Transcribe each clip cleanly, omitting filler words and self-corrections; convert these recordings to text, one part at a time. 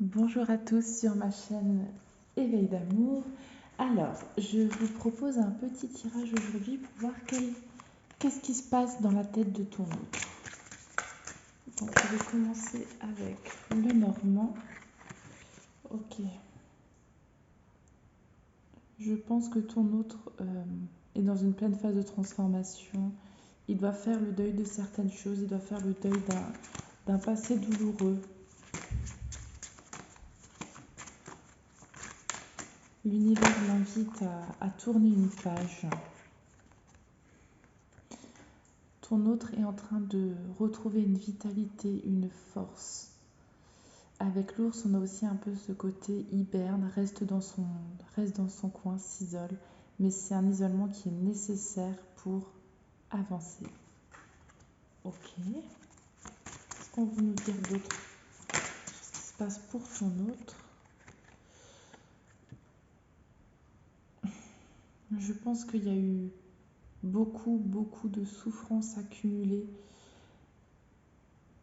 Bonjour à tous sur ma chaîne Éveil d'amour. Alors, je vous propose un petit tirage aujourd'hui pour voir qu'est-ce qui se passe dans la tête de ton autre. Donc, je vais commencer avec le normand. Ok. Je pense que ton autre est dans une pleine phase de transformation. Il doit faire le deuil de certaines choses. Il doit faire le deuil d'un passé douloureux. L'univers l'invite à tourner une page. Ton autre est en train de retrouver une vitalité, une force. Avec l'ours, on a aussi un peu ce côté hiberne, reste dans son coin, s'isole. Mais c'est un isolement qui est nécessaire pour avancer. Ok. Qu'est-ce qu'on veut nous dire d'autre sur ce qui se passe pour ton autre? Je pense qu'il y a eu beaucoup de souffrances accumulées.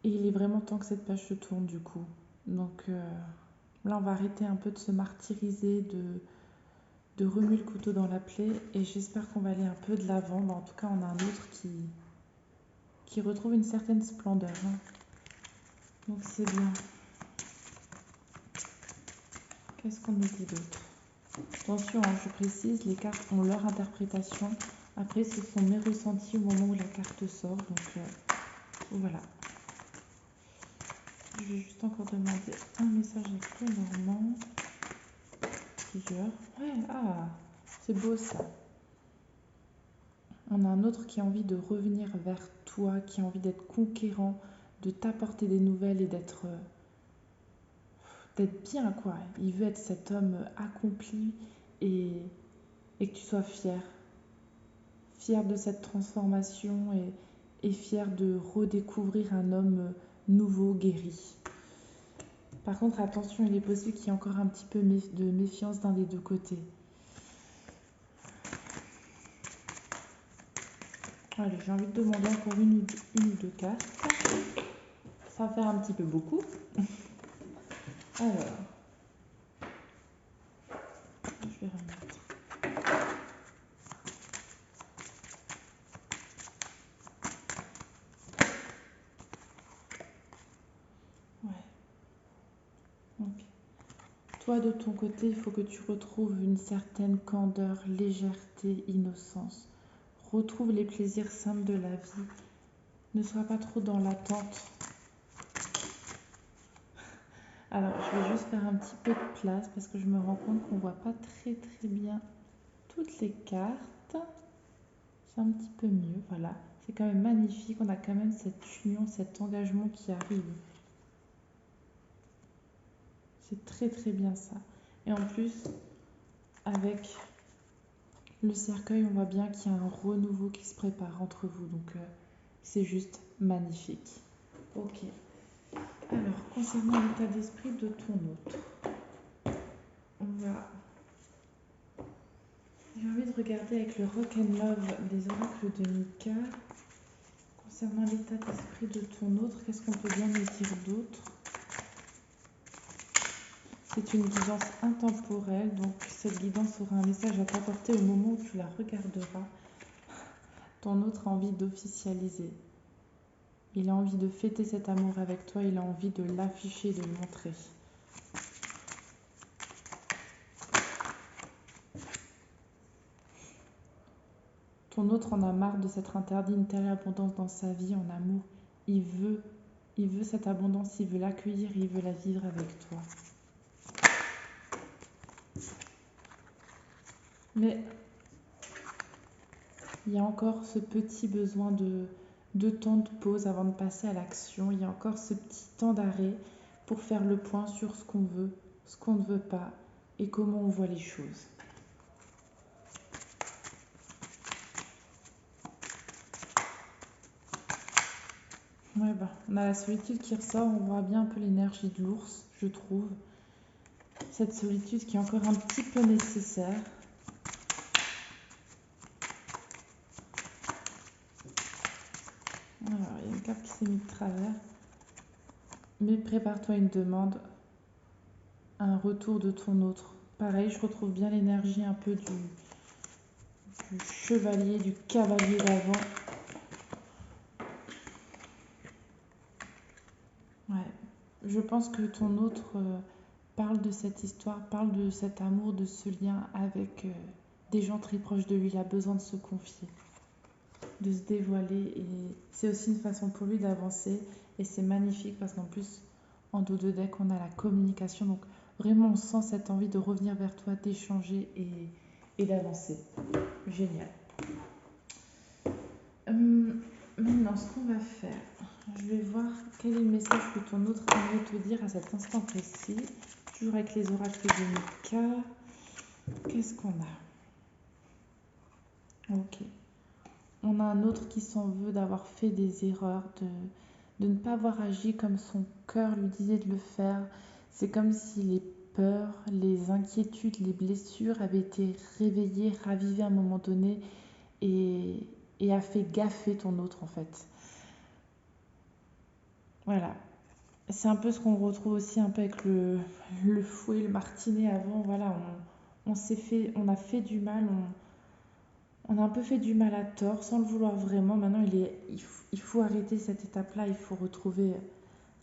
Et il est vraiment temps que cette page se tourne du coup. Donc là, on va arrêter un peu de se martyriser, de remuer le couteau dans la plaie. Et j'espère qu'on va aller un peu de l'avant. En tout cas, on a un autre qui retrouve une certaine splendeur. Donc c'est bien. Qu'est-ce qu'on nous dit d'autre? Attention, je précise, les cartes ont leur interprétation. Après, ce sont mes ressentis au moment où la carte sort. Donc voilà. Je vais juste encore demander un message avec le normand. Plusieurs. Ouais, c'est beau ça. On a un autre qui a envie de revenir vers toi, qui a envie d'être conquérant, de t'apporter des nouvelles et d'être bien, quoi. Il veut être cet homme accompli et que tu sois fier. Fier de cette transformation et fier de redécouvrir un homme nouveau, guéri. Par contre, attention, il est possible qu'il y ait encore un petit peu de méfiance d'un des deux côtés. Allez, j'ai envie de demander encore une ou deux cartes. Ça va faire un petit peu beaucoup. Alors, je vais remettre. Ouais. Donc, toi, de ton côté, il faut que tu retrouves une certaine candeur, légèreté, innocence. Retrouve les plaisirs simples de la vie. Ne sois pas trop dans l'attente. Alors, je vais juste faire un petit peu de place parce que je me rends compte qu'on ne voit pas très bien toutes les cartes. C'est un petit peu mieux, voilà. C'est quand même magnifique. On a quand même cette union, cet engagement qui arrive. C'est très bien ça. Et en plus, avec le cercueil, on voit bien qu'il y a un renouveau qui se prépare entre vous. Donc, c'est juste magnifique. Ok. Alors, concernant l'état d'esprit de ton autre, j'ai envie de regarder avec le Rock and Love des oracles de Mika. Concernant l'état d'esprit de ton autre, qu'est-ce qu'on peut bien nous dire d'autre? C'est une guidance intemporelle, donc cette guidance aura un message à t'apporter au moment où tu la regarderas. Ton autre a envie d'officialiser. Il a envie de fêter cet amour avec toi, il a envie de l'afficher, de le montrer. Ton autre en a marre de s'être interdit une telle abondance dans sa vie en amour. Il veut cette abondance, il veut l'accueillir, il veut la vivre avec toi. Mais il y a encore ce petit besoin de temps de pause avant de passer à l'action. Il y a encore ce petit temps d'arrêt pour faire le point sur ce qu'on veut, ce qu'on ne veut pas et comment on voit les choses. Ouais, on a la solitude qui ressort, on voit bien un peu l'énergie de l'ours, je trouve. Cette solitude qui est encore un petit peu nécessaire. Alors, il y a une carte qui s'est mise de travers. Mais prépare-toi une demande. un retour de ton autre. Pareil, je retrouve bien l'énergie un peu du chevalier, du cavalier d'avant. Ouais, je pense que ton autre parle de cette histoire, parle de cet amour, de ce lien avec des gens très proches de lui. Il a besoin de se confier, de se dévoiler. Et c'est aussi une façon pour lui d'avancer. Et c'est magnifique parce qu'en plus, en dos de deck, on a la communication. Donc vraiment, on sent cette envie de revenir vers toi, d'échanger et d'avancer. Génial. Maintenant, ce qu'on va faire, je vais voir quel est le message que ton autre aimerait te dire à cet instant précis. Toujours avec les oracles de Mika. Qu'est-ce qu'on a? Ok. On a un autre qui s'en veut d'avoir fait des erreurs, de ne pas avoir agi comme son cœur lui disait de le faire. C'est comme si les peurs, les inquiétudes, les blessures avaient été réveillées, ravivées à un moment donné et a fait gaffer ton autre en fait. Voilà. C'est un peu ce qu'on retrouve aussi un peu avec le fouet, le martinet avant. Voilà, on a fait du mal, on a un peu fait du mal à tort sans le vouloir vraiment. Maintenant, il faut arrêter cette étape-là, il faut retrouver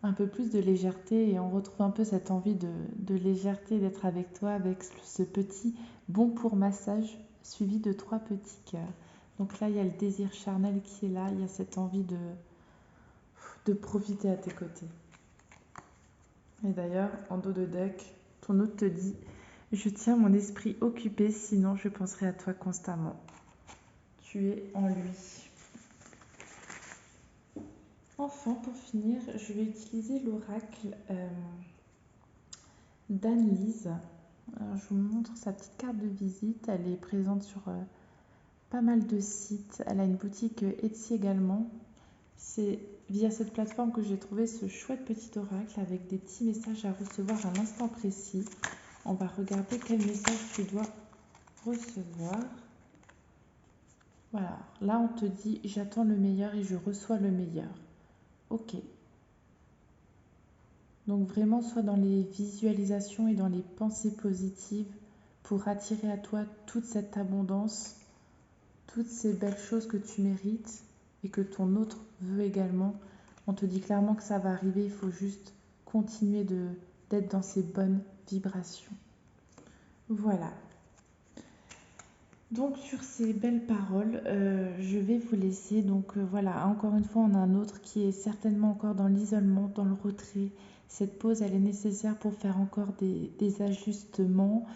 un peu plus de légèreté et on retrouve un peu cette envie de légèreté d'être avec toi avec ce petit bon pour massage suivi de 3 petits cœurs. Donc là, il y a le désir charnel qui est là, il y a cette envie de profiter à tes côtés. Et d'ailleurs, en dos de deck, ton hôte te dit « Je tiens mon esprit occupé, sinon je penserai à toi constamment. Tu es en lui. » Enfin, pour finir, je vais utiliser l'oracle d'Anne-Lise. Alors, je vous montre sa petite carte de visite. Elle est présente sur pas mal de sites. Elle a une boutique Etsy également. C'est via cette plateforme que j'ai trouvé ce chouette petit oracle avec des petits messages à recevoir à l'instant précis. On va regarder quel message tu dois recevoir. Voilà, là on te dit j'attends le meilleur et je reçois le meilleur. Ok. Donc vraiment, sois dans les visualisations et dans les pensées positives pour attirer à toi toute cette abondance, toutes ces belles choses que tu mérites et que ton autre veut également. On te dit clairement que ça va arriver, il faut juste continuer d'être dans ces bonnes vibrations. Voilà. Donc sur ces belles paroles, je vais vous laisser. Donc voilà, encore une fois, on a un autre qui est certainement encore dans l'isolement, dans le retrait. Cette pause, elle est nécessaire pour faire encore des ajustements,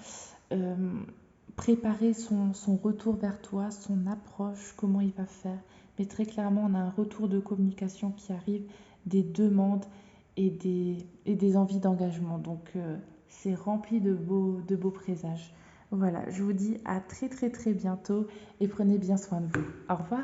préparer son retour vers toi, son approche, comment il va faire. Mais très clairement, on a un retour de communication qui arrive, des demandes et des envies d'engagement. Donc c'est rempli de beaux présages. Voilà, je vous dis à très très très bientôt et prenez bien soin de vous. Au revoir.